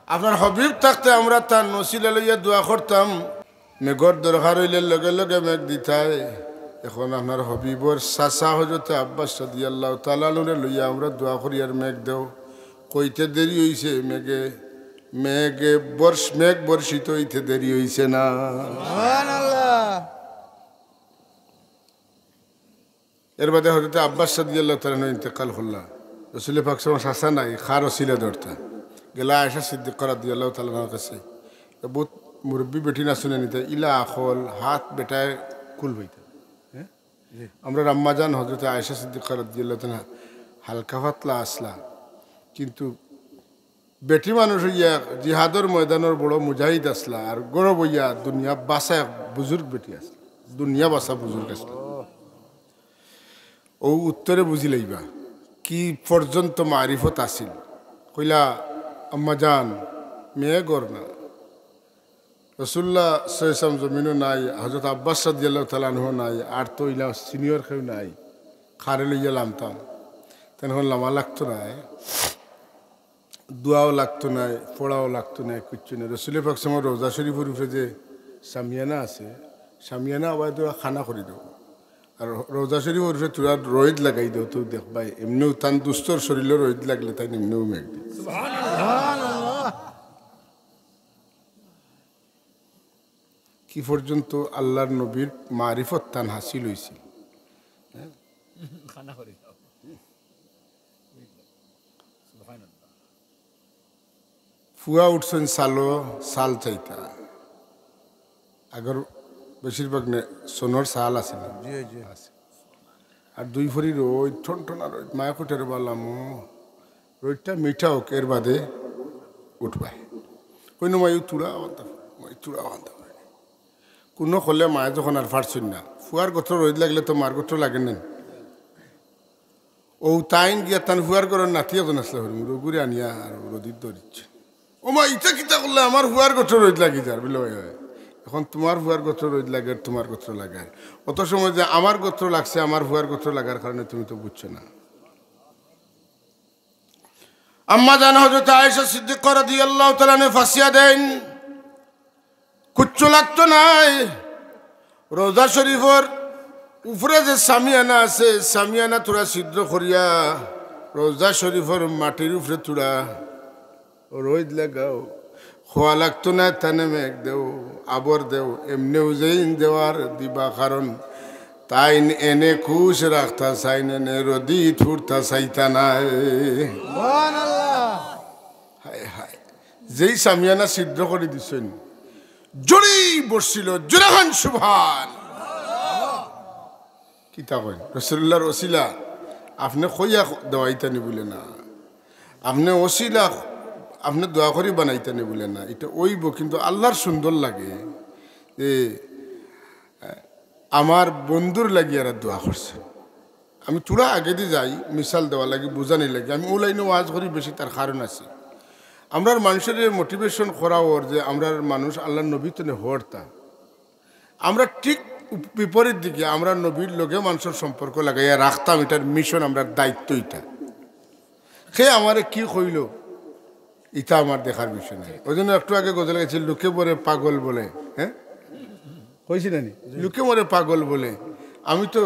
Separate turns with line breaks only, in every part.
আপনার হবিব থাকতে আমরা তার নসিলা লইয়া দোয়া করতাম, মেঘর দরকার হইলে লগে লগে মেঘ দিতায়। এখন আপনার হবিবর চাচা হজরতে আব্বাস রাদিয়াল্লাহু তাআলা আনহুরে লইয়া আমরা দোয়া করি আর মেঘ দেও। কইতে দেরি হইছে মেঘে, মেঘ বর্ষিত হইতে দেরি হইছে না। এর বাদে হজরতে আব্বাস রাদিয়াল্লাহু তাআলা আনহু ইন্তেকাল করলা। রাসূল পাক সাল্লাল্লাহু আলাইহি ওয়াসাল্লাম নাই খার ওসিলা ধরতা গেলা আয়েশা সিদ্দিকা রাদিয়াল্লাহু তাআলা আনহার কাছে। বহুত মুরব্বী বেটি না শুনে নিতে ইলা আখল হাত বেটায় কুল হইতে। আমরা আম্মাজান হজরতে আয়েশা সিদ্দিকা রাদিয়াল্লাহু তাআলা হালকা পাতলা আসলা, কিন্তু বেটি মানুষ হইয়া জিহাদর ময়দানের বড় মুজাহিদ আসলা আর গৌরব হইয়া দুনিয়া বাসা বুজুর্গ বেটি আসলা, দুনিয়া বাসা বুজুর্গ আসলা। ও উত্তরে বুঝি লইবা কি পর্যন্ত মারিফত আসিল। কইলা আম্মাজান মেয়ে গর না, রসুল্লাহ সাল্লাল্লাহু আলাইহি জমিনও নাই, হযরত আব্বাস রাদিয়াল্লাহু তাআলা আনহু নাই, আর তো ইলা সিনিয়র কেউ নাই, খারে লইয়া লামতাম। তখন লামা লাগতো না, দোয়াও লাগতো না, পড়াও লাগতো না, কিচ্ছু নেই। রসুল পাক সাল্লাল্লাহু আলাইহি রোজা শরীফের উপরে যে সামিয়ানা আছে, সামিয়ানা আবার দেওয়া খানা করে দেবো। আর রোজা শরীফের উপরে তোরা রোদ লাগাই দেও, তো দেখবাই এমনিও তান দুস্তর শরীরের রোদ লাগলে তাই এমনিও মেঘ দিই। কি পর্যন্ত আল্লাহর নবীর মারিফত তান হাসিল হয়েছিল। ফুয়া উঠছেন সালো সাল চাইতা, আগর বেশিরভাগ সোনর সাল আছে না, আর দুই ফরি রোদ ঠনঠনা রোদ মায়া কুটের বললাম রোদটা মিঠা হোক, এর বাদে উঠবাই কইনো মায়ু তুড়া আনতাম, তুড়া আনতাম কোনো হলে মায়ে যখন আর ফাটছেন না। ফুয়ার গোত্র রোদ লাগলে তো মার গোত্র লাগে নেন। ও তাইন গিয়া তান ফুয়ার করার নাতি এখন আসলে হরিম রঘুরে আনিয়া আর রোদিত ধরিচ্ছে। ও মা ইটা কিতা করলে আমার ফুয়ার গোত্র রোদ লাগি যার বলে এখন তোমার ফুয়ার গোত্র রোদ লাগে, তোমার গোত্র লাগে। অত সময় যে আমার গোত্র লাগছে, আমার ফুয়ার গোত্র লাগার কারণে তুমি তো বুঝছো না। আম্মা জান হযরত আয়েশা সিদ্দিকা রাদিয়াল্লাহু তাআলা আনহা ফাঁসিয়া দেন, কুচ্ছু লাগতো নাই। রোজা শরীফর উপরে যে সামিয়ানা আছে, সামিয়ানা তোরা ছিদ্র করিয়া রোজা শরীফর মাটির উপরে তোরা রোদ লাগাও। খোয়া লাগতো না, তানে মেঘ দেও, আবর দেও, এমনিও যেইন দেওয়ার দিবা, কারণ তাইন এনে খুশ রাখতা চাইন, এনে রদি থুরতা চাইতা নাই। হায় হায়, যেই সামিয়ানা ছিদ্র করে দিছেন জড়ি বসছিল, জোরে খান সুবহান। কিতা কই রাসূলুল্লাহর ওসিলা আপনি কইয়া দেওয়াইতানি বলে না, আপনি ওসিলা আপনি দোয়া করি বানাইতানি বলে না, এটা ওইব। কিন্তু আল্লাহর সুন্দর লাগে যে আমার বন্ধুর লাগি আর দোয়া করছে। আমি চূড়া আগে দিয়ে যাই মিসাল দেওয়া লাগে, বোঝানি লাগে। আমি ও লাইনে ওয়াজ করি বেশি, তার কারণ আছে। আমরার মানুষের মোটিভেশন করা ওর যে আমরার মানুষ আল্লাহ নবী তো হরতা, আমরা ঠিক বিপরীত দিকে আমরা নবীর লোকে মানুষের সম্পর্ক লাগাইয়া রাখতাম। এটার মিশন, আমরা দায়িত্ব এটা। সে আমারে কি কইল এটা আমার দেখার বিষয় নাই। ওই জন্য একটু আগে গজল গেছে, লোকে মরে পাগল বলে। হ্যাঁ কইছি না, লোকে মরে পাগল বলে। আমি তো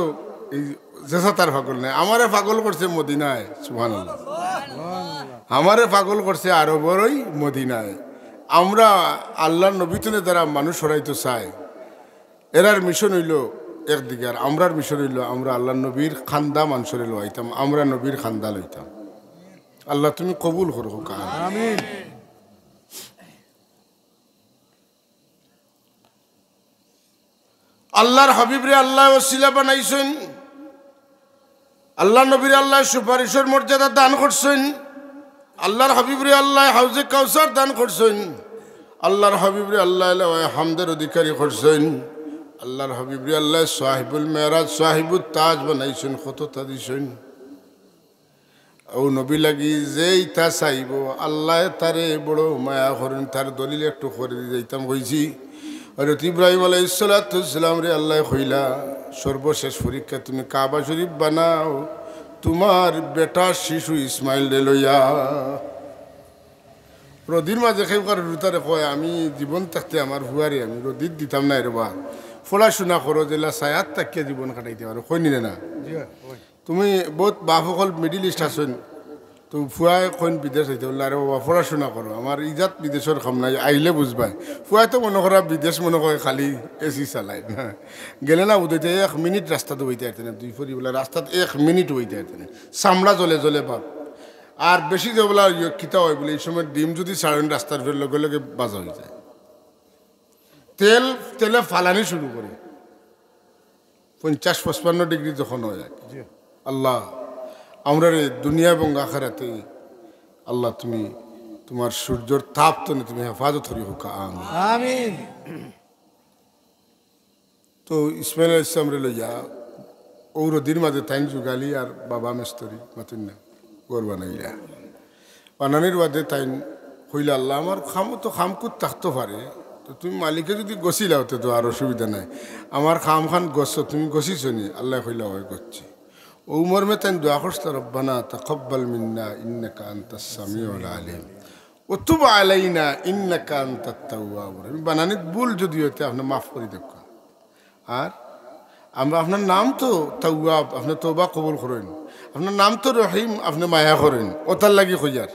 এই জেসা তার পাগল নাই, আমারে পাগল করছে মদিনায়। সুবহানাল্লাহ, আমারে পাগল করছে আরবরই মদিনায়। আমরা আল্লাহর নবীতনে যারা মানুষ হরাইতে চায়, এরার মিশন হইল একদিকে, আর আমরার মিশন হইল আমরা আল্লাহ নবীর খান্দা মানুষরে লইতাম, আমরা নবীর খান্দা লইতাম। আল্লাহ তুমি কবুল করো, আমিন। আল্লাহর হাবিবরে আল্লাহ ওসিলা বানাইছেন, আল্লাহ নবীর আল্লাহ সুপারিশের মর্যাদা দান করছেন, আল্লাহর হাবিবরে আল্লাহ হাউজে কাউসার দান করছেন, আল্লাহর হাবিবরে আল্লাহ হামদের অধিকারী করছেন, আল্লাহর হাবিবরে আল্লাহ সাহিবুল মেরাজ সাহিবুল তাজ বানাইছেন, কতটা দিছেন। ও নবী লাগি যেই তা চাইব আল্লাহ তারে বড় মায়া করেন। তার দলিল একটু করে দিয়ে যাইতাম কইছি। হযরত ইব্রাহিম আলাইহিস সালাম রে আল্লাহ কইলা সর্বশেষ পরীক্ষা, তুমি কাবা শরীফ বানাও তোমার বেটা শিশু ইসমাইল রে লইয়া। রদির মাঝে খেয়ে করে রুতারে কয় আমি জীবন থাকতে আমার হুয়ারে আমি রদির দিতাম না রে বা পড়াশোনা করো জেলা সায়াত তাকিয়ে জীবন কাটাইতে পারো কই নিলে না তুমি বহুত বাপ সকল মিডিল ইস্ট আসেন তো ফুয়াই কইন বিদেশ হইতে বললে আরে বাবা পড়াশোনা করো আমার ইজাত বিদেশের খাম নাই আইলে বুঝবাই ফুয়াই তো মনে করা বিদেশ মনে করে খালি এসি চালায় না গেলে না উদয়তে 1 মিনিট রাস্তাতে হইতে পারতেন দুই ফরি বলে রাস্তাত 1 মিনিট হইতে পারতেন চামড়া জ্বলে জ্বলে বাপ আর বেশি যে বলা খিতা হয় বলে এই সময় ডিম যদি ছাড়েন রাস্তার ফের লগে লগে বাজা হয়ে যায় তেলে ফালানি শুরু করে 50-55 ডিগ্রি যখন হয় আল্লাহ আমরা রে দুনিয়া এবং আখিরাতে আল্লাহ তুমি তোমার সূর্যের তাপ তো তুমি হেফাজত করি হোক আমিন তো ইসমাইল আলাইহিস সালাম রে লইয়া ও রদির মাঝে তাইন যুগালি আর বাবা মেস্তরি মাতুন না গর বানাইলা বানানির বাদে তাইন কইলা আল্লাহ আমার খামও তো খামকুত থাকতে পারে তো তুমি মালিকে যদি গছিলাও তো আর অসুবিধা নাই আমার খাম খান গছ তুমি গছিস নি আল্লাহ কইলা হয় গছি ও মর্মে তাইন দোয়া করছ রব্বানা তাকাব্বাল মিন্না ইন্নাকা আনতাস সামিউল আলিম ও তুব আলাইনা ইন্নাকা আনতাত তাওয়াবুর বানানিত ভুল যদি হতে আপনি মাফ করে দেব আর আমরা আপনার নাম তো তাওয়াব আপনি তওবা কবুল করেন আপনার নাম তো রহিম আপনি মায়া করেন ওটার লাগি কইয়ার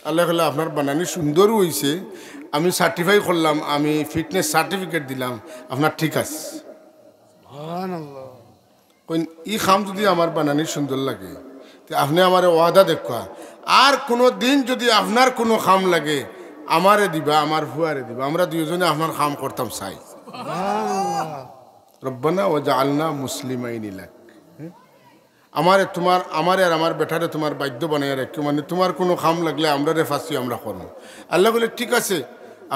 আল্লাহ কইলা আপনার বানানি সুন্দর হইছে আমি সার্টিফাই করলাম আমি ফিটনেস সার্টিফিকেট দিলাম আপনার ঠিক আছে সুবহানাল্লাহ কইন ই খাম যদি আমার বানানি সুন্দর লাগে তো আপনি আমার ওয়াদা দেখা আর কোনো দিন যদি আপনার কোনো খাম লাগে আমারে দিবা আমার ফুয়ারে দিবা আমরা দুইজনে আপনার খাম করতাম চাই সুবহানাল্লাহ রব্বানা ওয়াজআলনা মুসলিমাইন লাক আমারে তোমার আমারে আর আমার বেটারে তোমার বাধ্য বানাইয়া রাখি মানে তোমার কোনো খাম লাগলে আমরা রে ফাঁসি আমরা করবো আল্লাহ বলে ঠিক আছে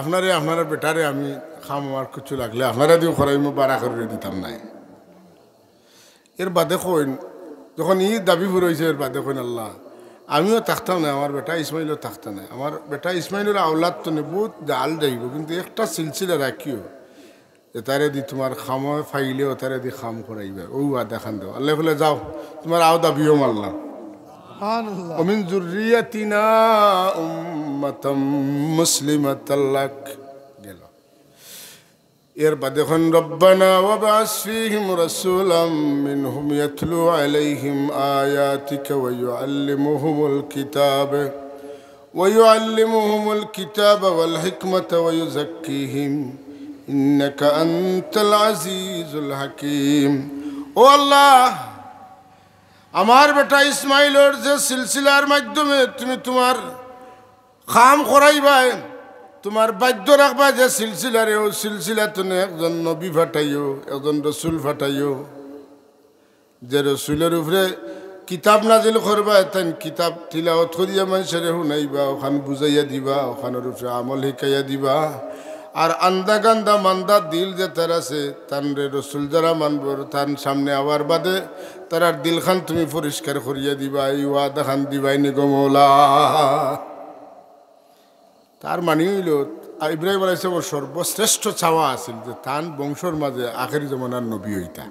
আপনারে আপনার বেটারে আমি খাম আমার কিছু লাগলে আপনারা দিও খরাই বাড়া করে দিতাম নাই এর বাদে কইন যখন ই দাবি ফুরাইছে এর বাদে কইন আল্লাহ আমিও থাকতাম না আমার বেটা ইসমাইলও থাকতাম না আমার বেটা ইসমাইলের আওলাদ তো নেই বহুত জাল যাইব কিন্তু একটা সিলসিলা রাখিও তারে দি তোমার খাম ফাইলেও তারে দি খাম করাইবা ও দেখান দেও আল্লাহ বলে যাও তোমার আও দাবিও মারলাম ومن ذريتنا أمة مسلمة لك গেল এর বাদে এখন রব্বানা ওয়াবাস ফীহিম রাসূলাম মিনহুম ইয়াতলু আলাইহিম আয়াতিকা ওয়া ইউআল্লিমুহুমুল কিতাবা ওয়াল হিকমাতা ওয়া ইউযাক্কিহিম ইন্নাকা আনতাল আজিজুল হাকীম ও আল্লাহ আমার বেটা ইসমাইলের যে সিলসিলার মাধ্যমে তুমি তোমার খাম করাইবাই তোমার বাধ্য রাখবা যে সিলসিলারে ও সিলসিলা তুমি একজন নবী ফাটাইও একজন রসুল ফাটাইও যে রসুলের উপরে কিতাব নাজিল করবা তাই কিতাব তিলাওয়াত করিয়া মানুষের শুনাইবা ওখান বুঝাইয়া দিবা ওখানের উপরে আমল শিকাইয়া দিবা আর আন্দা গান্দা মান্দা দিল যে তার আছে তার রসুল যারা মানবর তার সামনে আবার বাদে তার দিল খান তুমি পরিষ্কার করিয়া দিবা এই ওয়াদা খান দিবাই নিগমলা তার মানে হইল ইব্রাহিম আলাইহিস সালামের সর্বশ্রেষ্ঠ চাওয়া আছিল যে তান বংশর মাঝে আখেরি জমানার নবী হইতা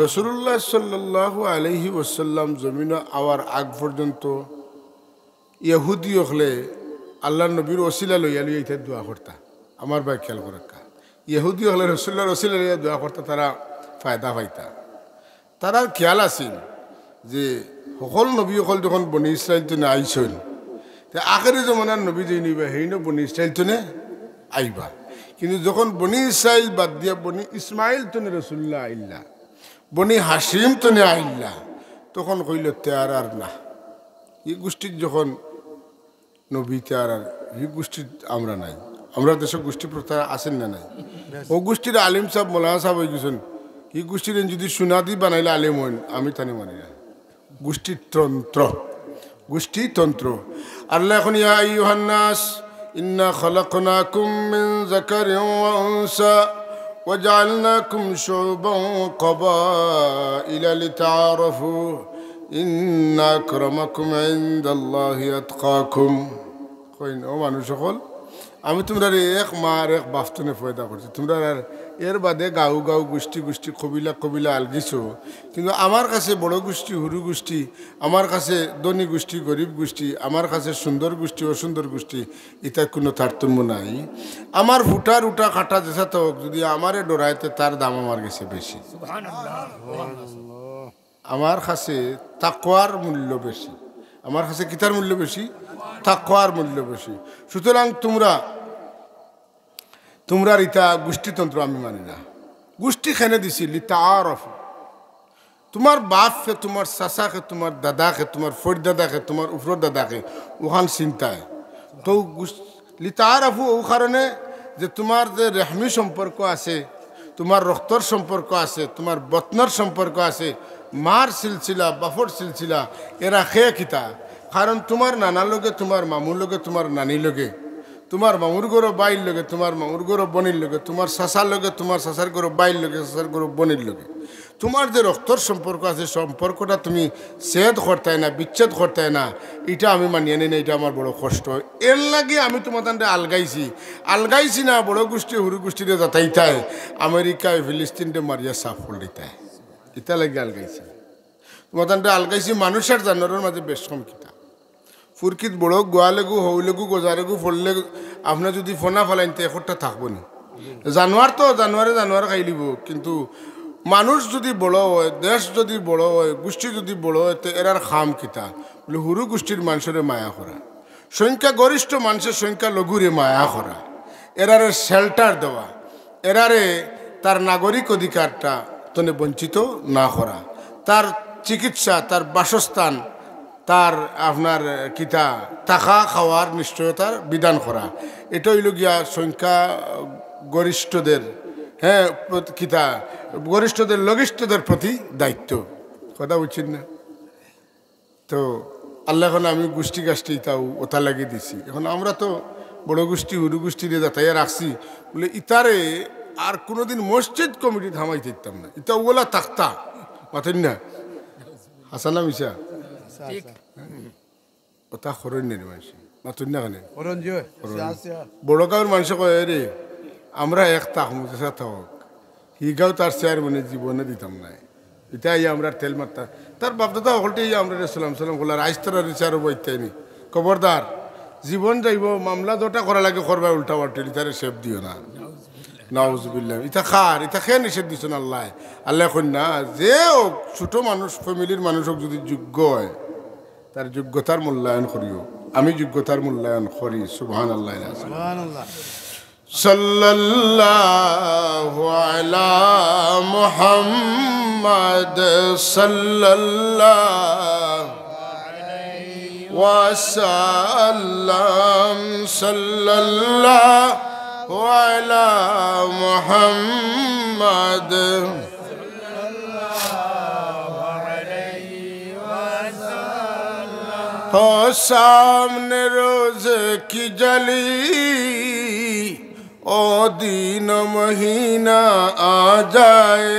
রাসূলুল্লাহ সাল্লাল্লাহু আলাইহি ওয়াসাল্লাম জমিন আওয়ার আগ পর্যন্ত ইহুদি হলে আল্লাহ নবীর ওসিলা লইয়া লইয়া ইতে দোয়া করতা আমার ভাই খেয়াল করা ইহুদি হলে রসুল্লাহর ওসিলা লইয়া দোয়া করতা তারা ফায়দা পাইতা তারা খেয়াল আছিল যে সকল নবী সকল যখন বনি ইসরাইল তুনে আইসল আখেরি জমানার নবী যে নিবা সেই বনি ইসরাইল তুনে আইবা কিন্তু যখন বনি ইসরাইল বাদ দিয়া বনি ইসমাইল তুনে রসুল্লাহ আইল্লা বনি হাসিম তুনে আইল্লা তখন কইল তেয়ার আর না এই গোষ্ঠীর যখন নবীতে আর এই গোষ্ঠীর আমরা নাই আমরা দেশের গোষ্ঠী প্রথা আছেন না নাই ও গোষ্ঠীর আলিম সাহেব মোলানা সাহেব হয়ে গেছেন এই গোষ্ঠীর যদি সুনাদি বানাইলে আলিম হইন আমি তানি মানি না গোষ্ঠীতন্ত্র আল্লাহ এখন ইয়া আইয়ুহান নাস ইন্না খালাকনাকুম মিন যাকারিন ওয়া উনসা ওয়া জাআলনাকুম শুউবান ওয়া ক্বাবাইলা লিতাআরাফু ইন্না আকরামাকুম ইনদাল্লাহি আতকাকুম কইন ও মানুষ সকল আমি তোমরা এক মার এক বাফতনে পয়দা করছি তোমরা এর বাদে গাঁও গাঁও গোষ্ঠী গোষ্ঠী কবিলা কবিলা আলগিছো, কিন্তু আমার কাছে বড় গোষ্ঠী হুরু গোষ্ঠী, আমার কাছে ধনী গোষ্ঠী গরিব গোষ্ঠী, আমার কাছে সুন্দর গোষ্ঠী অসুন্দর গোষ্ঠী, এটা কোনো তারতম্য নাই। আমার ফুটার উটা কাটা যেসা তো যদি আমারে ডরাইতে তার দাম আমার কাছে বেশি। আমার কাছে তাকওয়ার মূল্য বেশি। আমার কাছে কিতার মূল্য বেশি? তাকওয়ার মূল্য বেশি। সুতরাং তোমরা ইতা গোষ্ঠীতন্ত্র আমি মানি না। গোষ্ঠী খেনে দিছি লিতাআরাফু। তোমার বাপকে, তোমার চাচাকে, তোমার দাদাকে, তোমার ফরদাদাকে, তোমার উফর দাদাকে ওখান চিন্তায় তো লিতাআরাফু ও কারণে যে তোমার যে রেহমি সম্পর্ক আছে, তোমার রক্তর সম্পর্ক আছে, তোমার বতনার সম্পর্ক আছে, মার সিলসিলা বাফর সিলসিলা এরা খেয়ে কিতা, কারণ তোমার নানার লগে, তোমার মামুর লগে, তোমার নানির লগে, তোমার মামুর গরো বাইর লগে, তোমার মামুর গরো বনির লগে, তোমার শাশার লগে, তোমার শাশার গরো বাইর লগে, শাশার গরো বনির লগে তোমার যে রক্তর সম্পর্ক আছে, সম্পর্কটা তুমি ছেদ করতাই না, বিচ্ছেদ করতাই না, এটা আমি মানিয়ে নিই না। এটা আমার বড় কষ্ট। এর লাগে আমি তোমাদের আলগাইছি না। বড় গোষ্ঠী হুরু গোষ্ঠীতে যাতাইতায় আমেরিকায় ফিলিস্তিনতে মারিয়া সাফ করে দিতায়, এটা লাগে আলগাইছি। তোমাদের আলগাইছি মানুষের জানোয়ারের মাঝে বেশ কম কিতা ফুরকিত বড় গোয়ালেগু হৌলেগু গোজারেগু ফললে আপনার যদি ফোনা ফেলাইতে একটা থাকবো না। জানোয়ার তো জানোয়ারে খাই লিব, কিন্তু মানুষ যদি বড় হয়, দেশ যদি বড় হয়, গোষ্ঠী যদি বড় হয়, তো এরার খাম কিতা বলে হুরু গোষ্ঠীর মানুষের মায়া করা, সংখ্যা গরিষ্ঠ মানুষের সংখ্যা লঘুরে মায়া করা, এরারে শেল্টার দেওয়া, এরারে তার নাগরিক অধিকারটা তনে বঞ্চিত না করা, তার চিকিৎসা, তার বাসস্থান, তার আপনার কিতা টাকা খাওয়ার নিশ্চয়তার বিধান করা, এটা হইল গিয়া সংখ্যা গরিষ্ঠদের, হ্যাঁ কিতা গরিষ্ঠদের লঘিষ্ঠদের প্রতি দায়িত্ব। কথা বুঝছেন না? তো আল্লাহ এখন আমি গোষ্ঠী গাষ্ঠী তাও ওটা লাগিয়ে দিছি। এখন আমরা তো বড় গোষ্ঠী হুরু গোষ্ঠী দিয়ে যাতাইয়া রাখছি বলে ইতারে আর কোনোদিন মসজিদ কমিটি থামাই দিতাম না। ইতা ওলা থাকতা মাতেন না হাসানা মিশা ওটা খরণ নেই মানুষ মাতুন না কেন বড় গাঁওয়ের মানুষ কয় রে আমরা এক তাক মুসা থাক হি গাঁও তার চেয়ার মানে জীবনে দিতাম না। এটা আমরা তেল মারতা তার বাপদাদা হলটে আমরা সালাম সালাম করলার আইস তার চেয়ার হবো ইত্যাদি খবরদার জীবন যাইব মামলা যেটা করা লাগে করবা উল্টা পাল্টি তারে সেফ দিও না। নাউজুবিল্লাহ ইতা খার ইতা খেয়ে নিষেধ দিচ্ছেন আল্লাহ। আল্লাহ কই না যে ছোট মানুষ ফ্যামিলির মানুষ হোক যদি যোগ্য হয় তার যোগ্যতার মূল্যায়ন করিও। আমি যোগ্যতার মূল্যায়ন করি। সুবহানাল্লাহ সুবহানাল্লাহ। সাল্লাল্লাহু আলা মুহাম্মদ সাল্লাল্লাহু আলাইহি ওয়াসাল্লাম সাল্লাল্লাহু আলা মুহাম্মদ हो सामने रोज की जली ओ दिन महीना आ जाए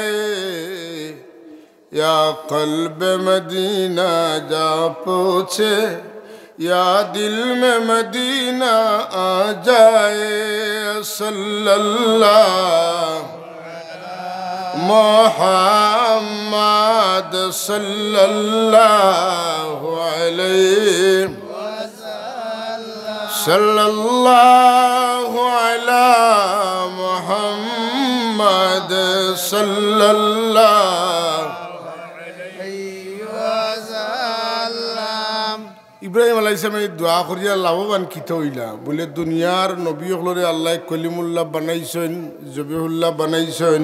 या कल्ब मदीना जा पूछे या दिल में मदीना आ जाए सल्लल्लाहु मुहम्मद सल्लल्लाहु अलैहि सल्लल्लाहु अला मुहम्मद सल्लल्लाहु अलैहि वसल्लम। ইব্রাহিম আলাইহিস সালাম এই দোয়া করিয়া লাভবান কিতা হইলা বলে দুনিয়ার নবী হলরে আল্লাহ কলিমুল্লাহ বানাইছেন, জবিহুল্লাহ বানাইছেন,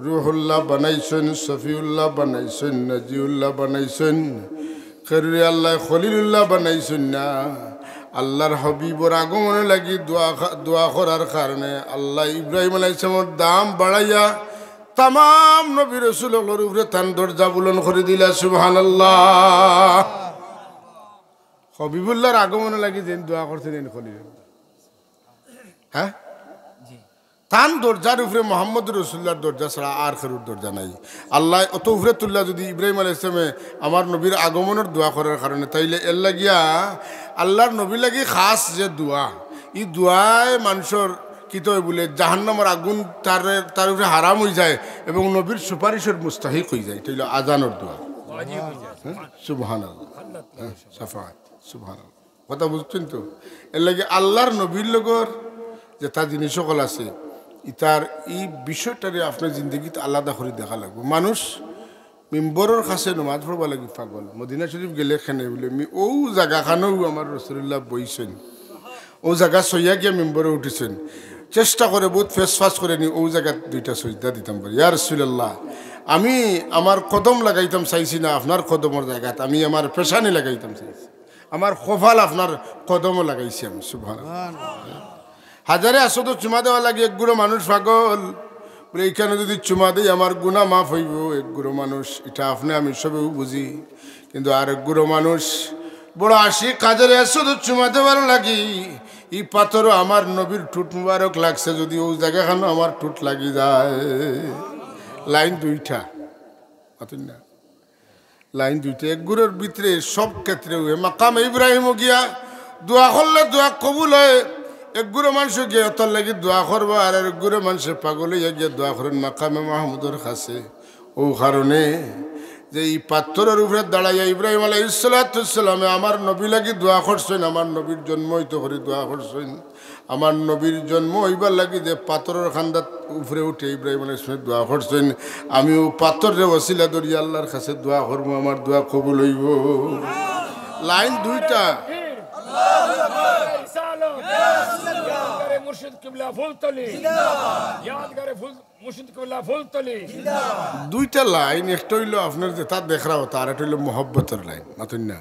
রুহুল্লাহ বানাইছেন, শফিউল্লাহ বানাইছেন, নাজিউল্লাহ বানাইছেন, খেরুরে আল্লাহ খলিলুল্লাহ বানাইছেন না। আল্লাহর হাবিবর আগমনে লাগি দোয়া করার কারণে আল্লাহ ইব্রাহিম আলাইহিস সালামের দাম বাড়াইয়া তাম নবী রাসূলুল্লাহর উপরে তান দরজা বুলন করে দিলা। সুবহানাল্লাহ। হাবিবুল্লাহর আগমনে লাগি যেন দোয়া করছেন খলিল, হ্যাঁ তান দরজার উপরে মোহাম্মদ রসুল্লাহর দরজা ছাড়া আর খেরুর দরজা নাই। আল্লাহ অত উপরে তুল্লা যদি ইব্রাহিম আলাইহিস সালামে আমার নবীর আগমনের দোয়া করার কারণে তাইলে এর লাগিয়া আল্লাহর নবী লাগি খাস যে দোয়া, এই দোয়ায় মানুষের কিতো বলে জাহান্নামের আগুন তার উপরে হারাম হয়ে যায় এবং নবীর সুপারিশের মুস্তাহিক হয়ে যায়। এটা হইল আজানোর দোয়া। সুবহানাল্লাহ, শাফাআত, সুবহানাল্লাহ। কথা বুঝছেন তো? এর লাগে আল্লাহর নবীর লগর যে তার জিনিস সকল আছে ইতার এই বিষয়টারে আপনার জিন্দগিতে আলাদা করে দেখা লাগবে। মানুষ মিম্বরের কাছে নমাজ পড়বা লাগি পাগল। মদিনা শরীফ গেলে খেনে বলে ও জায়গাখানেও আমার রাসূলুল্লাহ বইছেন, ও জায়গা সইয়া গিয়া মিম্বরে উঠেছেন, চেষ্টা করে বহুত ফেস ফাস করে নি ও জায়গা দুইটা সজদা দিতাম পারি। ইয়া রাসূলুল্লাহ, আমি আমার কদম লাগাইতাম চাইছি না আপনার কদমের জায়গাত, আমি আমার পেশানি লাগাইতাম চাইছি, আমার কপাল আপনার কদমও লাগাইছি আমি। সুবহানাল্লাহ। হাজারে আসত চুমা দেওয়া লাগে এক গুঁড়ো মানুষ পাগল বলে এইখানে যদি চুমা দিই আমার গুণা মাফ হইব। এক গুঁড়ো মানুষ, এটা আপনি আমি সবেও বুঝি, কিন্তু আর এক গুঁড়ো মানুষ বড় আশিক, হাজারে আসত চুমা দেওয়ার লাগি এই পাথরও আমার নবীর ঠুট মুবারক লাগছে, যদি ও জায়গাখানো আমার ঠুট লাগি যায়। লাইন দুইটা, না লাইন দুইটা, এক গুঁড়োর ভিতরে সব ক্ষেত্রে মাকাম ইব্রাহিম গিয়া দোয়া করলে দোয়া কবুল হয়। এক গুঁড়ো মানুষ গিয়ে অতর লাগি দোয়া করবো, আর এক গুঁড়ো মানুষের পাগল হইয়া গিয়ে দোয়া করেন মাকামে মাহমুদর কাছে। ও কারণে যে এই পাথরের উপরে দাঁড়াইয়া ইব্রাহিম আলাইহিস সালামে আমার নবী লাগি দোয়া করছেন, আমার নবীর জন্ম হইতে করে দোয়া করছেন। আমার নবীর জন্ম হইবার লাগি যে পাথরের খান্দাত উপরে উঠে ইব্রাহিম আলাইহিস সালাম দোয়া করছেন, আমিও পাথরের ওসিলা ধরিয়া আল্লাহর কাছে দোয়া করবো, আমার দোয়া কবুল হইব। লাইন দুইটা। দুইটা লাইন, একটা হইল আপনার যেটা দেখরা হতো, আর একটা হইল মহব্বতের লাইন। মাতুন না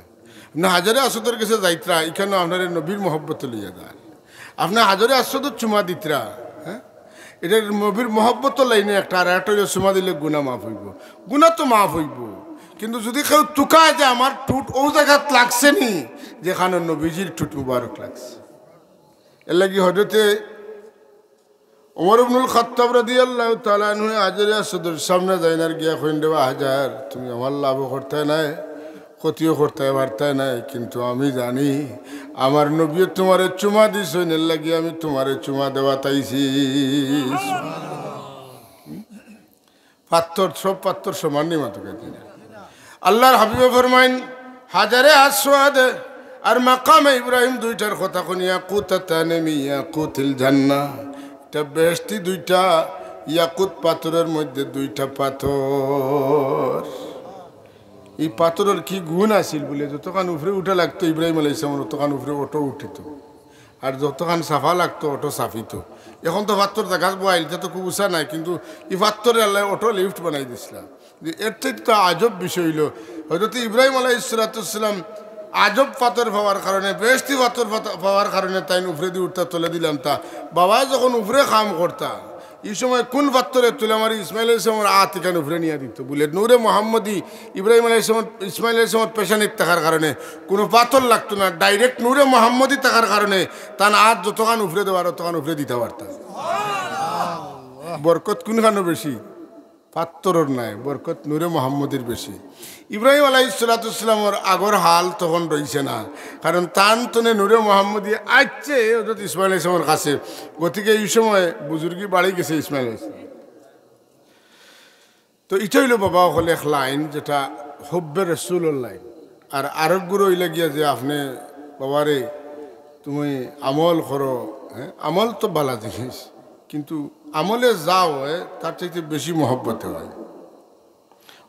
আপনি হাজারে আসদের কাছে যাইতরা, এখানে আপনার নবীর মহব্বত লইয়া যান। আপনার হাজারে আসদের চুমা দিতরা, হ্যাঁ, এটা নবীর মহব্বত লাইনে একটা। আর একটা হইল চুমা দিলে গুণা মাফ হইব। গুণা তো মাফ হইব, কিন্তু যদি কেউ তুকায় যে আমার টুট ও জায়গাত লাগছে নি যেখানে নবীজির টুট মুবারক লাগছে। এর লাগি হজরতে ওমর ইবনুল খাত্তাব রাদিয়াল্লাহু তাআলা আনহু হাজরে আসদের সামনে যাইনার গিয়া কইন, দেবা হাজার, তুমি আমার লাভ করতে নাই, ক্ষতিও করতে পারতে নাই, কিন্তু আমি জানি আমার নবী তোমারে চুমা দিছেন, এর লাগি আমি তোমারে চুমা দেওয়া তাইছি। পাত্তর সব পাত্তর সমান নেই মাতুকে দিনা। আল্লাহর হাবিবে ফরমাইন হাজারে আসওয়াদ আর মাকামে ইব্রাহিম দুইটার কথা কোন ইয়াকুতাতানে মি ইয়াকুতিল জান্নাহ, এটা বেহেশতি দুইটা ইয়াকুত পাথরের মধ্যে দুইটা পাথর। এই পাথরের কি গুণ আছিল বলে যতখান উপরে উঠে লাগতো ইব্রাহিম আলাইহিস সালাম ততখান উপরে অটো উঠিত, আর যতখান সাফা লাগতো অটো সাফিত। এখন তো পাথর দেখা বইল, এটা তো খুব উঁচা নাই, কিন্তু এই পাথরে আল্লাহ অটো লিফট বানাই দিছিলাম। এর থেকে তো আজব বিষয় হইল, হয়তো ইব্রাহিম আলাইহিস সালাম আজব পাথর পাওয়ার কারণে, বেহেশতি পাথর পাওয়ার কারণে তাই উপরে দিয়ে উঠতা তুলে দিলাম। তা বাবা যখন উপরে কাম করতা এই সময় কোন পাথরে তুলে আমার ইসমাইল আলাইহিস সালামের হাত এখানে উপরে নিয়ে দিত বলে নূরে মোহাম্মদী ইব্রাহিম আলাইহিস সালাম ইসমাইল আলাইহিস সালামের পেশানিত থাকার কারণে কোনো পাথর লাগতো না, ডাইরেক্ট নূরে মোহাম্মদী থাকার কারণে তার হাত যতখান উপরে দেওয়ার ততখান উপরে দিতে পারতাম। বরকত কোনখানে বেশি? পাত্তরের নাই, বরকত নূরে মোহাম্মদের বেশি। ইব্রাহিম আলাইহিস সালামের আগর হাল তখন রয়েছে না, কারণ তান তনে নূরে মোহাম্মদী আসছে হযরত ইসমাইল আলাইহিস সালামের কাছে। গতিকে এই সময় বুজুর্গি বাড়ি গেছে ইসমাইল আলাইহিস সালাম। তো এটা হইল বাবা হলে এক লাইন যেটা হুব্বে রাসূলের লাইন। আর আরেকগুলো হইলে গিয়া যে আপনি বাবারে তুমি আমল করো, হ্যাঁ আমল তো ভালো জিনিস, কিন্তু আমলে যা হয় তার চাইতে বেশি মহব্বতে হয়,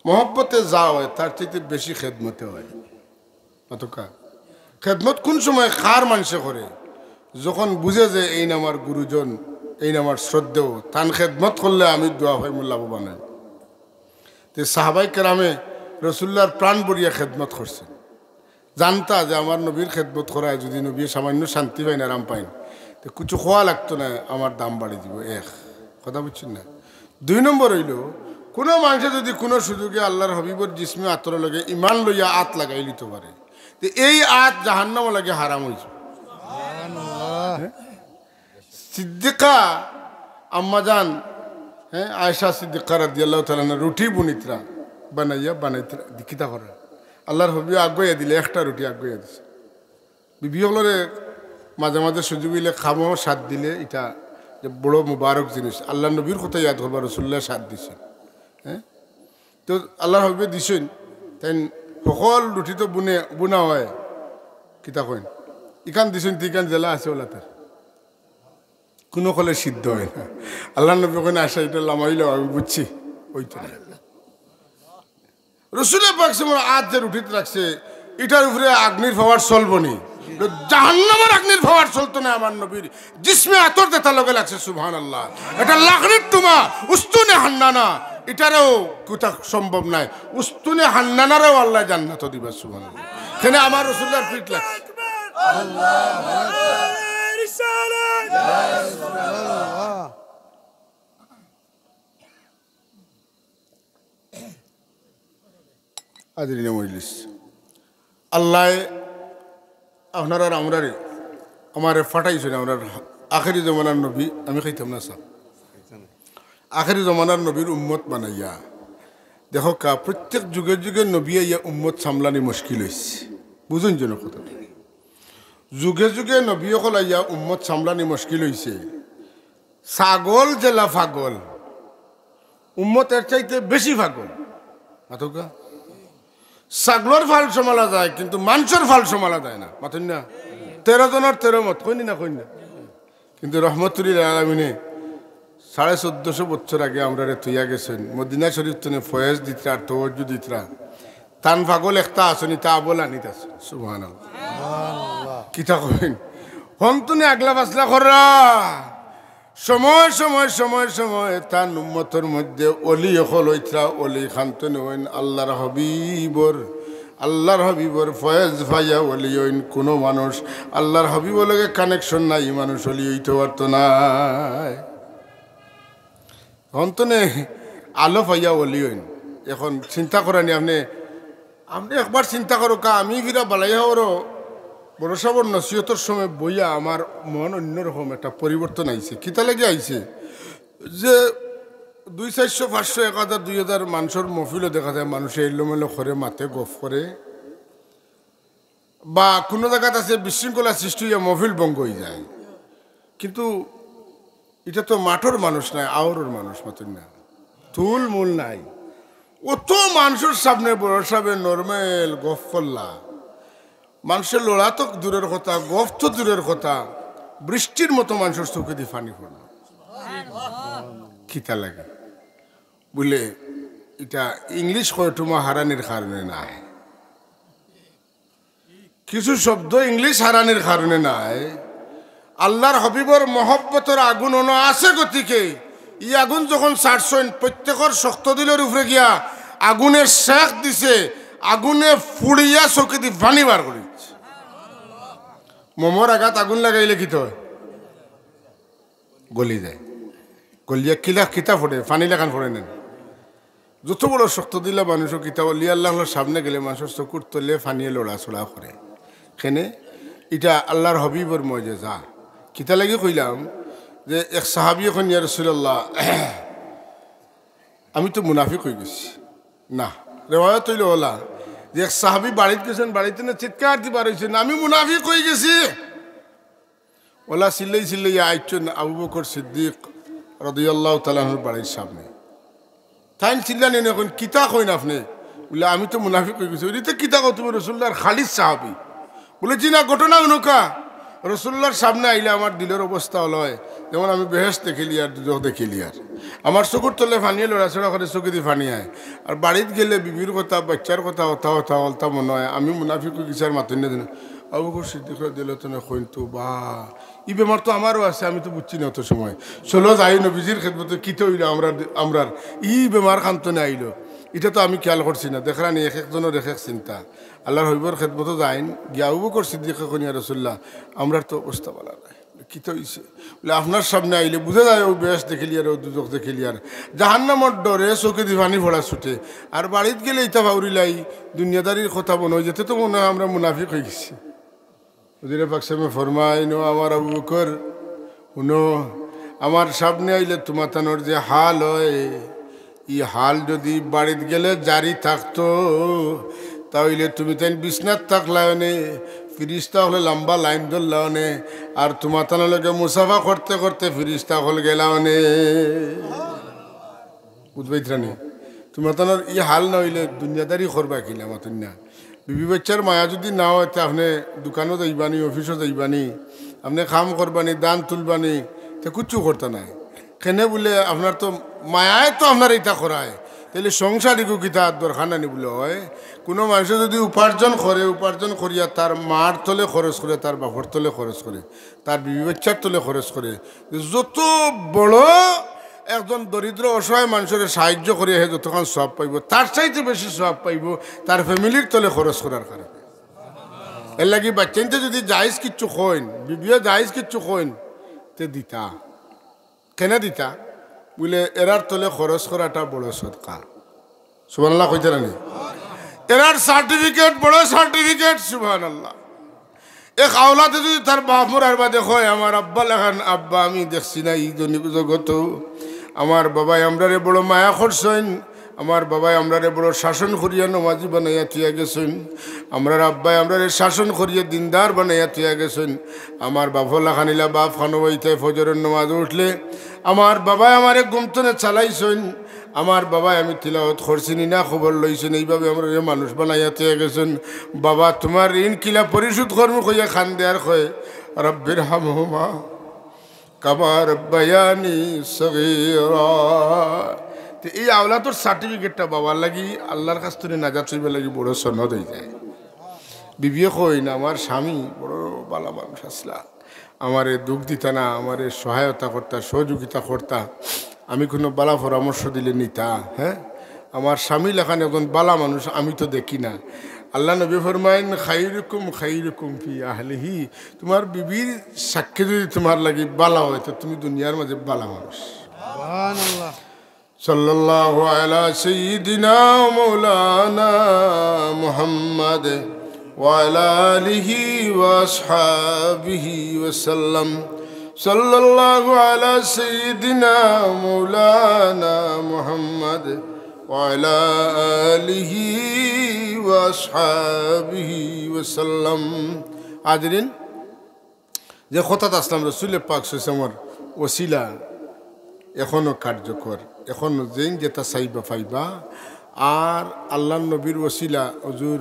মহব্বতে যা হয় তার চাইতে বেশি খেদমতে হয়। অতকা খেদমত কোন সময় কার মানুষে করে? যখন বুঝে যে এই আমার গুরুজন, এই আমার শ্রদ্ধেয়, তান খেদমত করলে আমি দোয়া হয় লাভবান হয়। তো সাহাবাই কেরামে রসুল্লাহর প্রাণ বরিয়া খেদমত করছে, জানতা যে আমার নবীর খেদমত করায় যদি নবী সামান্য শান্তি পায় না, আরাম পায় না, তো কিছু খোয়া লাগতো না, আমার দাম বাড়ি দিব। এক কথা বুঝছেন না? 2 নম্বর হইল কোনো মানুষে যদি কোনো সুযোগে আল্লাহর হাবিবর জিসমে আতর লাগে ইমান লইয়া আত লাগাই লিতে পারে, তো এই আত জাহান্নাম লাগে হারাম হয়েছে। সিদ্দিকা আম্মাজান, হ্যাঁ আয়েশা সিদ্দিকা রাদিয়াল্লাহু তাআলা রুটি বুনিতরা বানাইয়া বানাইতরা দীক্ষিতা করে আল্লাহর হাবিব আগুয়া দিলে, একটা রুটি আগুয়া দিছে। বিবি হলরে মাঝে মাঝে সুযোগ হইলে খামো, স্বাদ দিলে এটা যে বড় মুবারক জিনিস আল্লাহ নবীর কথা ইয়াদ করবা রসুল্লাহ সাথ দিছেন হ্যাঁ তো আল্লাহ হবিবে দিছেন তাই সকল রুটি তো বুনা হয় কিতা কইন ইখান দিছেন তিখান জেলা আছে ওলা তার কোনো কলে সিদ্ধ হয় না আল্লাহ নবী ওখানে আসা এটা লামাইল আমি বুঝছি ওইটা রসুলের পাক সময় আজ যে রুটিতে রাখছে এটার উপরে আগ্নির পাওয়ার চলবো নি জাহান্নামের আগ্নির পাওয়ার চলতো না আমার নবীর জিসমে আতর দেতা লগে লাগছে সুবহানাল্লাহ এটা লাকড়ির টুমা উস্তুনে হান্নানা এটারও কোথা সম্ভব নাই উস্তুনে হান্নানারও আল্লাহ জান্নাত দিবা সুবহানাল্লাহ কেন আমার রসুল্লাহর পিঠ লাগছে আল্লাহ আপনার আর আমরারে আমার ফাটাইছেন আমরা আখেরি জমানার নবী আমি খাইতাম না সব আখেরি জমানার নবীর উম্মত বানাইয়া দেখো কা প্রত্যেক যুগে যুগে নবী ইয়া উম্মত সামলানি মুশকিল হয়েছে বুঝুন যেন কথা যুগে যুগে নবী সকল ইয়া উম্মত সামলানি মুশকিল হয়েছে ছাগল জেলা ফাগল উম্মতের চাইতে বেশি ফাগল মাথকা ছাগলর ফাল সমালা যায় কিন্তু মানুষের ফাল সমালা যায় না মাথুন না 13 জনের 13 মত কইনি না কিন্তু রহমতুল্লিল আলমিনে 1450 বছর আগে আমরা তুইয়া গেছেন মদিনা শরীফ তনে ফয়েজ দিতরা আর তওয়াজ্জু দিতরা তান ফাগল একটা আসনি তা বলা নিত আছে সুবহানাল্লাহ কিতা কইন হন্তনে আগলা ফাসলা করা সময় সময় সময় সময় তার উম্মতের মধ্যে অলি হল হইতরা অলি খান্তনে হইন আল্লাহর হাবিবর ফয়েজ ভাইয়া অলি হইন কোনো মানুষ আল্লাহর হাবিবর লগে কানেকশন নাই মানুষ অলি হইতে পারতো নাই হন্তনে আলো ভাইয়া অলি হইন এখন চিন্তা করেনি আপনি একবার চিন্তা করো কা আমি ফিরা বালাইয়া ওরও বড় সাবর নসিহতর সময় বইয়া আমার মন অন্যরকম একটা পরিবর্তন আইছে কিতা লাগে আইছে যে 200, 400, 500, 1000, 2000 মানুষের মফিলও দেখা যায় মানুষে এলোমেলো করে মাথে গফ করে বা কোনো জায়গাতে আছে বিশৃঙ্খলা সৃষ্টি হইয়া মফিল ভঙ্গ হয়ে যায় কিন্তু এটা তো মাঠের মানুষ নাই আওরের মানুষ মতন না তুল মূল নাই অত মানুষের সামনে বড় সামনে নর্মাল গফ করলা মানুষের লোড়া তো দূরের কথা গফ তো দূরের কথা বৃষ্টির মতো মানুষের চোখে দিয়ে পানি পড়ল খিতা লাগে বলে এটা ইংলিশ কয়টুমা হারানির কারণে নাই কিছু শব্দ ইংলিশ হারানির কারণে নাই আল্লাহর হাবিবর মহব্বতের আগুন অন আছে গতিকে ই আগুন যখন ছাড়ছেন প্রত্যেকের শক্ত দিলের উপরে গিয়া আগুনের শেখ দিছে আগুনে ফুড়িয়া চোখে দিয়ে পানি বার করে মোমোর আঘাত আগুন লাগাইলে কি হয় গলি যায় গলিয়া কিতা ফোড়ে পানি লাগান ফোড়ে নেন যত বড় শক্ত দিলে মানুষও কিতা অলি আল্লাহর সামনে গেলে মানুষের চকুর তলে ফানিয়ে লড়াচড়া করে সেনে এটা আল্লাহর হবিবর মজেজা কিতা লাগি কইলাম যে এক সাহাবি এখন ইয়া রাসূলুল্লাহ আমি তো মুনাফিক হয়ে গেছি না রেওয়ায়ত হইল ওলা যে এক সাহাবি বাড়িতে গেছেন বাড়িতে না চিৎকার দিয়ে বার হয়েছেন আমি মুনাফিক হয়ে গেছি ওলা চিল্লাই আইছেন আবু বকর সিদ্দিক রাদিয়াল্লাহু তাআলা আনহুর বাড়ির সামনে তাই চিল্লানি এখন কিতা কইন আপনি বলে আমি তো মুনাফিক হয়ে গেছি ওইটা কিতা কো তুমি রসুল্লাহর খালিদ সাহাবি বলে জি না ঘটনা অনুকা রসুল্লাহর সামনে আইলে আমার দিলের অবস্থা লয় যেমন আমি বেহেশত দেখিলি আর দুজক দেখিলি আর আমার চকুর তলে ফানিয়ে লড়াচড়া করে চোখে দিয়ে ফানি আয় আর বাড়িতে গেলে বিবির কথা বাচ্চার কথা অথা মনে হয় আমি মুনাফিক গেছি আর মাতন্য দিন আবু বকর সিদ্দিক দিলে তো না কইতো বা ই বেমার তো আমারও আছে আমি তো বুঝছি না অত সময় চলো যাই নবীজির খেদমতে কিতে হইলো আমরার ই বেমার কান্তনে আইলো এটা তো আমি খেয়াল করছি না দেখলানি এক একজনের এক এক চিন্তা আল্লাহর হবিবর খেদমতো যাইন গিয়া আবু বকর সিদ্দিক কনিয়া রাসূলুল্লাহ আমরার তো অবস্থা বলা নাই কিতে হইছে বলে আপনার সামনে আইলে বুঝে যায় ও বেশ দেখিলি আর ও দুজক দেখিলি আর জাহান্নামর ডরে চোখে দি পানি ফোড়া ছুটে আর বাড়িতে গেলে ইতা ভাউরিলাই দুনিয়াদারির কথা মনে হয় যেতে তো মনে হয় আমরা মুনাফিক হয়ে গেছি হুজুরে পাক সাহেব ফরমাইনো আমার আবু বকর শুনো আমার সামনে আইলে তোমাতানোর যে হাল হয় ই হাল যদি বাড়িতে গেলে জারি থাকতো তাহলে তুমি তাই বিছনাত থাকলা ফিরিস্তা হলে লম্বা লাইন ধরলাওনে আর তোমার তানলকে মুসাফা করতে করতে ফিরিস্তা হল গেলাওনে বুঝবাইত্রানি তোমার তানোর ই হাল না হইলে দুনিয়াদারি করবা কিনা মাতুন না বিবি বাচ্চার মায়া যদি না হয় আপনি দোকানও যাইবানি অফিসও যাইবানি আপনি কাম করবানি দান তুলবানি তো কিচ্ছু করতে নাই কেনে বলে আপনার তো মায়ায় তো আপনার এটা করায় তাহলে সংসারিকও কিতা দরকার নানি বলে হয় কোনো মানুষ যদি উপার্জন করিয়া তার মার তলে খরচ করে তার বাপর তলে খরচ করে তার বিবি বাচ্চার তলে খরচ করে যত বড় একজন দরিদ্র অসহায় মানুষের সাহায্য করিয়া হে যতক্ষণ সব পাইব তার চাইতে বেশি সব পাইব তার ফ্যামিলির তলে খরচ করার কারণে এর লাগি বাচ্চাইতে যদি জায়েজ কিচ্ছু কইন বিবিও জায়েজ কিচ্ছু কইন তে দিতা কেন দিতা বলে এরার তলে খরচ করাটা বড় সদকা সুবহানাল্লাহ কইতে রানি এরার সার্টিফিকেট বড় সার্টিফিকেট সুবহানাল্লাহ এক আওলাদে যদি তার বাপর আর বাদে হয় আমার আব্বা লেখান আব্বা আমি দেখছি না এই জগত আমার বাবাই আমরারে বড় মায়া করছেন আমার বাবাই আমরারে বড় শাসন করিয়া নমাজি বানাইয়া থিয়া গেছেন আমরার আব্বাই আমরারে শাসন করিয়া দিনদার বানাইয়া থিয়া গেছেন আমার বাপ লেখানিলা বাপ খানবাইতে ফজরের নমাজ উঠলে আমার বাবাই আমারে গুমতনে চালাইছেন আমার বাবাই আমি তিলাওয়াত করছিনি না খবর লইছেন এইভাবে আমরা মানুষ বানাইয়া থিয়া গেছেন বাবা তোমার ঋণ কিলা পরিশোধ করবো কইয়া খান দেয়ার কয় রব্বির হামহুমা কামা রব্বায়ানি সগীরা তো এই আওলাদর সার্টিফিকেটটা বাবার লাগি আল্লাহর কাছ থেকে নাজাত হইবে লাগি বড় সনদ হয়ে যায় বিবিয়ে কই না আমার স্বামী বড় বালা মানুষ আসলা আমারে দুঃখ দিতা না আমারে সহায়তা করতা সহযোগিতা করতা আমি কোনো বালা পরামর্শ দিলে নিতা হ্যাঁ আমার স্বামী লেখান এখন বালা মানুষ আমি তো দেখি না আল্লাহ নবী ফরমাইন খাইরুকুম ফি আহলিহি তোমার বিবির সাক্ষী যদি তোমার লাগি বালা হয় তো তুমি দুনিয়ার মাঝে বালা মানুষ সুবহানাল্লাহ সাল্লাল্লাহু আলা সাইয়্যিদিনা মাওলানা মুহাম্মদ ওয়া আলা আলিহি ওয়া আসহাবিহি ওয়া সাল্লাম সাল্লাল্লাহু আলা সাইয়্যিদিনা মাওলানা মুহাম্মদ ওয়া আলা আলিহি ওয়া আসহাবিহি ওয়া সাল্লাম হাজরিন যে খতাত আসলাম রাসূল পাক সাল্লাল্লাহু ওসিলা এখনো কার্যকর এখনো যেন যেটা চাইবা পাইবা আর আল্লাহ নবীর ওসিলা হুজুর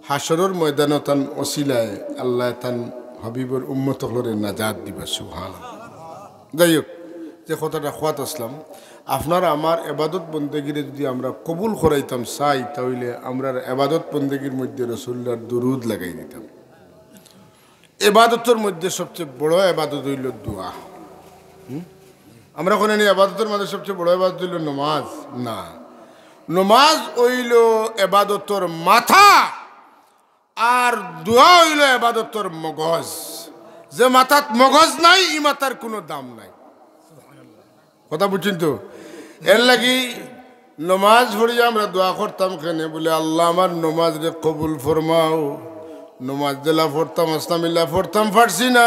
হাসরের ময়দানে তান ওসিলায় আল্লাহ তান হাবিবর উম্মত হলরে নাজাত দিবা সুবহানাল্লাহ যাই হোক যে কথাটা খোয়াত আসলাম আপনারা আমার এবাদত বন্দেগিরে যদি আমরা কবুল করাইতাম চাই তাহলে আমরা এবাদত বন্দেগির মধ্যে রাসূলুল্লাহর দুরুদ লাগাই দিতাম এবাদতের মধ্যে সবচেয়ে বড় এবাদত হইল দোয়া আমরা কোনে আবাদতের মধ্যে সবচেয়ে বড় আবাদত হইল নমাজ না নমাজ হইল আবাদতের মাথা আর দোয়া হইল আবাদতের মগজ যে মাথাত মগজ নাই ই মাথার কোনো দাম নাই কথা বুঝছেন তো এর লাগি নমাজ পড়িয়া আমরা দোয়া করতাম কেনে বলে আল্লাহ আমার নমাজ রে কবুল ফরমাও নমাজ দিলা পড়তাম আসলামিল্লা পড়তাম পারছি না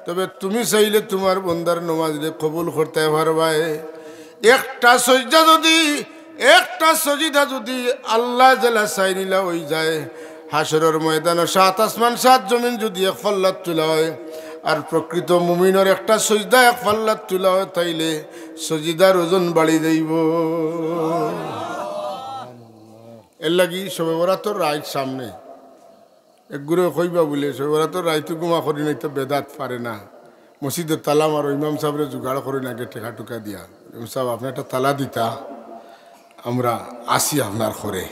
তবে তুমি চাইলে তোমার বন্দার নমাজ রে কবুল করতে পারবাই একটা সজিদা যদি আল্লাহ জেলা চাই নিলা হয়ে যায় হাসরের ময়দানে 7 আসমান 7 জমিন যদি এক পাল্লাত তোলা হয় আর প্রকৃত মুমিনের একটা সজদা এক পাল্লাত তোলা হয় তাইলে সজিদার ওজন বাড়ি যাইব এর লাগি শবে বরাতর রাইত সামনে একগুলো কইবা বলে শবে বরাতর রাইতু গুমা করি নাই তো বেদাত পারে না মসজিদের তালা মারো ইমাম সাহেবরে জোগাড় করে না আগে টেকা টুকা দিয়া ইমাম সাহেব আপনি একটা তালা দিতা আমরা আসি আপনার ঘরে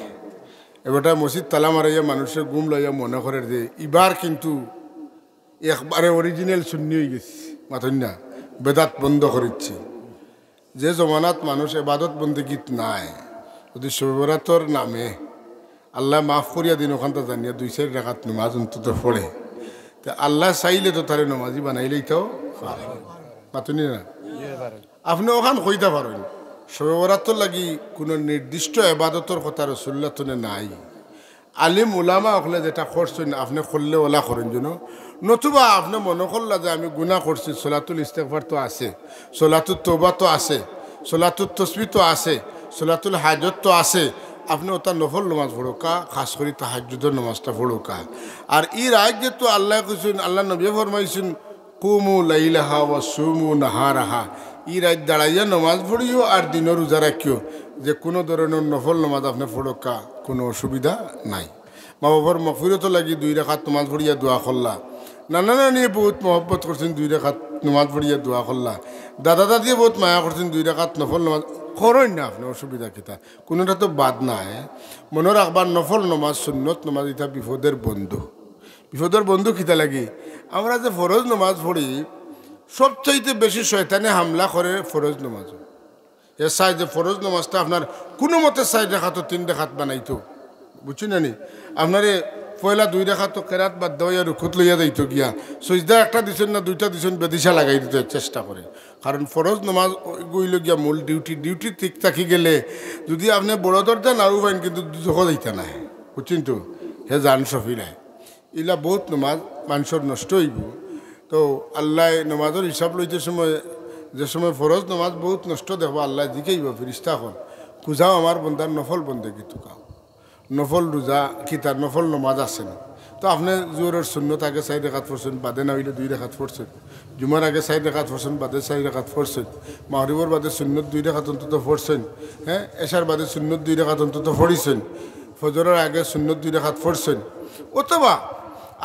এবারটা মসজিদ তালা মারাইয়া মানুষের গুম লইয়া মনে করে যে এবার কিন্তু একবারে অরিজিনাল শূন্য হয়ে গেছি মাথন না বেদাত বন্ধ করেছি যে জমানাত মানুষ এবাদত বন্দেগীত নাই যদি শবে বরাতর নামে আল্লাহ মাফ করিয়া দিন ওখানটা জানিয়া 2-4 রাকাত নামাজ অন্তত পড়ে তো আল্লাহ চাইলে তো তারে নমাজি বানাইলেই তো মাথনি না আপনি ওখান কইতে পারেন শবে বরাতর লাগি কোনো নির্দিষ্ট এবাদতর কথা রাসূলুল্লাহ তনে নাই আলিম উলামা হলে যেটা করছেন আপনি করলে ওলা করেন যেন নতুবা আপনি মনে করলা যে আমি গুনাহ করছি সলাতুল ইস্তেগফার তো আছে সলাতুল তওবা তো আছে সলাতুল তসবিহ তো আছে সলাতুল হাজত তো আছে আপনি ওটা নফল নামাজ পড়োকা, খাস করে তাহাজ্জুদের নামাজটা পড়োকা। আর এই রাত যেহেতু আল্লাহ কইছেন, আল্লাহ নবী ফরমাইছেন কুমু লাইলাহা ওয়া সুমু নাহারাহা, এই রাত দাঁড়াইয়া নামাজ পড়িও আর দিনের রোজা রাখিও, যে কোনো ধরনের নফল নামাজ আপনি পড়োকা, কোনো অসুবিধা নাই। মা বাবার মগফিরত লাগি 2 রাকাত নামাজ পড়িয়া দোয়া করলা, নানা নানি বহুত মহব্বত করছেন 2 রাকাত নামাজ পড়িয়া দোয়া করলা, দাদা দাদিয়ে বহুত মায়া করছেন 2 রাকাত নফল নামাজ করেন না আপনি, অসুবিধা কিতা, কোনোটা তো বাদ নাই। মনে রাখবার নফল নামাজ সুন্নত নামাজ এটা বিপদের বন্ধু। বিপদের বন্ধু কিতা লাগি, আমরা যে ফরজ নামাজ পড়ি সবচাইতে বেশি শয়তানে হামলা করে ফরজ নামাজ। এ চাই যে ফরজ নামাজটা আপনার কোনো মতে 4 রাকাত 3 রাকাত বানাইতো, বুঝছেন না নি, আপনারে পয়লা 2 রাকাত কেরাত বাদ দেওয়া রুকুত লইয়া যাইতো গিয়া, সজদা একটা দিছেন না 2টা দিছেন বেদিশা লাগাই দিতে চেষ্টা করে। কারণ ফরজ নামাজ গইল গিয়া মূল ডিউটি ঠিক থাকি গেলে যদি আপনি বড় দরজা নাও পাইন কিন্তু দুজো দিতে নাই, বুঝছেন তো, হে জান সফিলায় ইলা বহুত নামাজ মানুষের নষ্ট হইব। তো আল্লাহ নামাজের হিসাব লইতে সময় যে সময় ফরজ নামাজ বহুত নষ্ট দেখবো, আল্লাহ দিকেইব ফিরিস্তা হল খুঁজাও আমার বন্ধার নফল বন্ধে কি তুকাও, নফল রোজা কিতার নফল নামাজ আছে না। তো আপনি জোরের সুন্নত আগে 4 রাকাত পড়ছেন, বাদে না হইলে 2 রাকাত পড়ছেন, জুমার আগে 4 রাকাত পড়ছেন, বাদে 4 রাকাত পড়ছেন, মাগরিবর বাদে সুন্নত 2 রাকাত অন্তত পড়ছেন, হ্যাঁ এশার বাদে সুন্নত 2 রাকাত অন্তত পড়িছেন, ফজরের আগে সুন্নত 2 রাকাত পড়ছেন, অথবা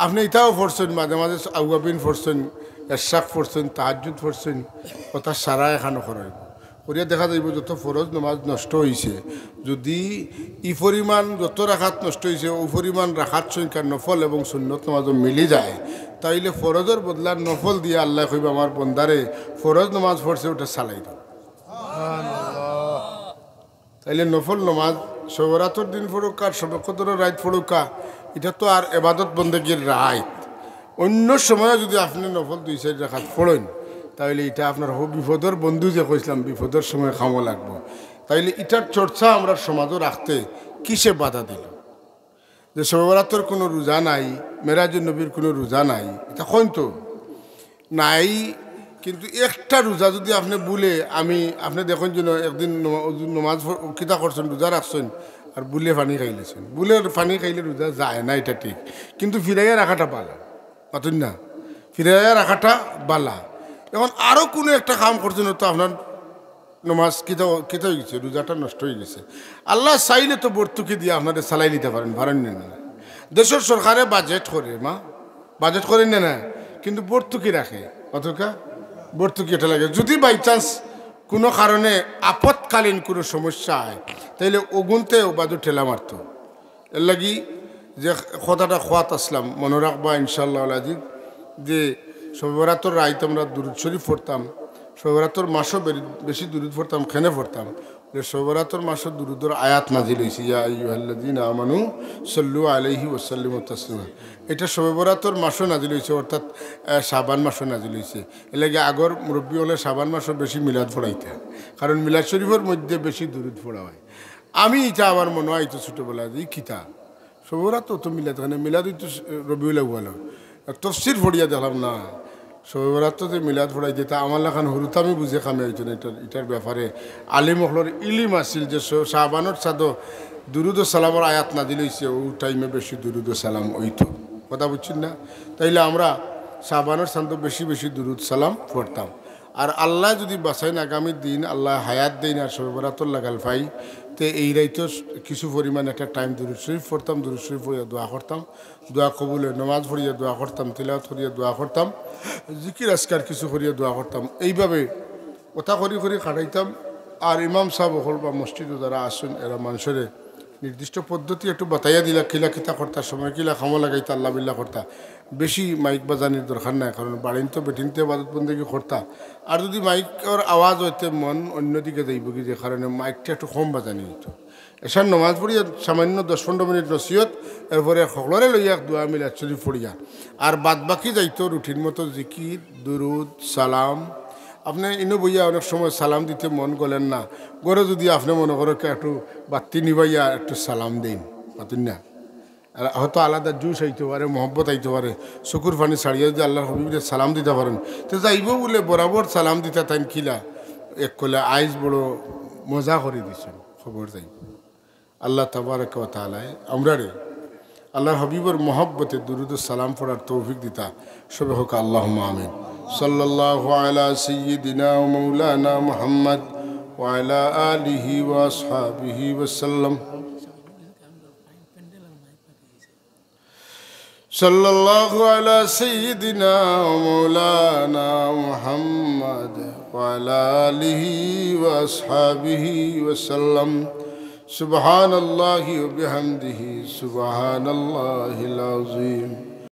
আপনি এটাও পড়ছেন মাঝে মাঝে আউয়াবিন পড়ছেন, এরশাক পড়ছেন, তাহাজ্জুদ পড়ছেন, ওটা সারা এখানো করাই করিয়া দেখা যাইব যত ফরজ নামাজ নষ্ট হয়েছে, যদি ই পরিমাণ যত রাখাত নষ্ট হয়েছে ও পরিমাণ রাখাত সংখ্যা নফল এবং সুন্নত নামাজও মিলি যায়, তাইলে ফরজের বদলার নফল দিয়ে আল্লাহ কইব আমার বন্দারে ফরজ নামাজ পড়ছে ওটা চালাই দাও। তাইলে নফল নামাজ সবরাতর দিন পড়ুকা, সবে কদরের রাত পড়ুকা, এটা তো আর এবাদত বন্দেগীর রাত। অন্য সময়ে যদি আপনি নফল 2-4 রাকাত পড়েন তাইলে এটা আপনার বিপদের বন্ধু যে কইছিলাম বিপদের সময় খামো লাগবো। তাইলে এটার চর্চা আমরা সমাজও রাখতে কিসে বাধা দিল? যে সবেবরাতর কোনো রোজা নাই, মেরাজুন নবীর কোনো রোজা নাই, এটা কইন তো নাই, কিন্তু একটা রোজা যদি আপনি বলে আমি আপনি দেখুন যেন একদিন নমাজ কিতা করছেন রোজা রাখছেন আর বুলে পানি খাইলেছেন, বুলে পানি খাইলে রোজা যায় না, এটা ঠিক, কিন্তু ফিরাইয়া রাখাটা বালা, পাতুন না, ফিরাইয়া রাখাটা বালা। এখন আরও কোনো একটা কাম করছেন তো আপনার নমাজ কিতা কিতা হয়ে গেছে, রোজাটা নষ্ট হয়ে গেছে। আল্লাহ চাইলে তো ভর্তুকি দিয়ে আপনাদের চালাই নিতে পারেন, পারেন না? দেশের সরকারে বাজেট করে, বাজেট করেন না, কিন্তু ভর্তুকি রাখে, অথকা ভর্তুকি এটা লাগে। যদি বাই চান্স কোনো কারণে আপৎকালীন কোনো সমস্যা হয় তাইলে ওগুনতেও বাজু ঠেলা মারত। এর লাগি যে কথাটা খোয়াত আসলাম মনে রাখবা ইনশাআল্লাহ আজিজ, যে সবেবরাতর রাইতে আমরা দুরুদ শরীফ পড়তাম, সবেবরাতর মাসও বেশি দুরুদ পড়তাম, খেনে পড়তাম, যে সবেবরাতর মাসও দুরুদের আয়াত নাজিল হয়েছে, ইয়া আইয়ুহাল্লাযীনা আমানু সাল্লু আলাইহি ওয়া সাল্লিমু তাসলিমা। এটা সবেবরাতর মাসও নাজিল হয়েছে, অর্থাৎ শাবান মাসও নাজিল হয়েছে। এর লাগে আগর মুরব্বী হলে শাবান মাসও বেশি মিলাদ পড়াইতে, কারণ মিলাদ শরীফের মধ্যে বেশি দুরুদ পড়া হয়। আমি এটা আমার মনে হয় তো ছোটোবেলায় যে কিতা সবেবরাত তো মিলাদ, মানে মিলাদ তো রবিউল আউয়াল, তফসির পড়িয়া দেখলাম না সবেবরাততে মিলাদ পড়াই যেতে আমার লাখান হরুত আমি বুঝে খামে হইতেন। এটার ব্যাপারে আলিম হলর ইলিম আসিল যে শাহবানোর সাদো দুরুদ সালামর আয়াত না দিলেছে, ও টাইমে বেশি দুরুদ সালাম হইতো, কথা বুঝছেন না? তাইলে আমরা শাহবানোর সাদো বেশি বেশি দুরুদ সালাম পড়তাম। আর আল্লাহ যদি বাঁচাইন আগামী দিন আল্লাহ হায়াত দেন আর সবেবরাতর লাগাল পাই, তো এই রাইতো কিছু পরিমাণ একটা টাইম দুরুদ শরীফ পড়তাম, দুরুদ শরীফ পড়িয়া দোয়া করতাম, দোয়া কবুলে নমাজ পড়িয়া দোয়া করতাম, তিলাওয়াত করিয়া দোয়া করতাম, জিকির আজকার কিছু করিয়া দোয়া করতাম। এইভাবে কথা করি করি কাটাইতাম। আর ইমাম সাহেব হল বা মসজিদে যারা আসেন এরা মানুষের নির্দিষ্ট পদ্ধতি একটু বাতাইয়া দিলা, কিলা কিতা করতার সময় কিলা খামো লাগাইতা আল্লাহ বিল্লাহ করতা, বেশি মাইক বাজানির দরকার নাই, কারণ বাড়িন তো বেটিনতে বাদত বন্দেগি করতা। আর যদি মাইকের আওয়াজ হইতে মন অন্যদিকে যাইব কি, যে কারণে মাইকটা একটু কম বাজানি হইতো। এসার নমাজ পড়িয়া সামান্য 10-15 মিনিট নসিহত, এরপরে সকলরে লইয়া দোয়া মিলাদ শরীফ পড়িয়া, আর বাদ বাকি যাইতো রুটিন মতো জিকির দুরুদ সালাম। আপনি ইনো বইয়া অনেক সময় সালাম দিতে মন গলেন না, গড়ে যদি আপনি মনে করো একটু বাতি নিবাইয়া একটু সালাম দিন, পাতুন না, আর হয়তো আলাদা জুস আইতে পারে, মহব্বত আইতে পারে, চকুর পানি ছাড়িয়ে যদি আল্লাহর হবিবরে সালাম দিতে পারেন, তো যাইব বলে বরাবর সালাম দিতে তাই কিলা এক কলে আইজ বড় মজা করে দিছেন, খবর যাই। আল্লাহ তাবারক ওয়া তাআলা আমরা রে আল্লাহর হাবিবের মহব্বতে দুরুদ ও সালাম পড়ার তৌফিক দিতা সবে হোক আল্লাহুম্মা আমিন সাল্লাল্লাহু আলা সাইয়্যিদিনা ওয়া মাওলানা মুহাম্মদ ওয়া আলা আলিহি ওয়া আসহাবিহি ওয়া সাল্লাম সাল্লাল্লাহু আলা সাইয়্যিদিনা ওয়া মাওলানা মুহাম্মদ ওয়া আলা আলিহি ওয়া আসহাবিহি ওয়া সাল্লাম সুবহানাল্লাহি ওয়া বিহামদিহি সুবহানাল্লাহিল আযীম।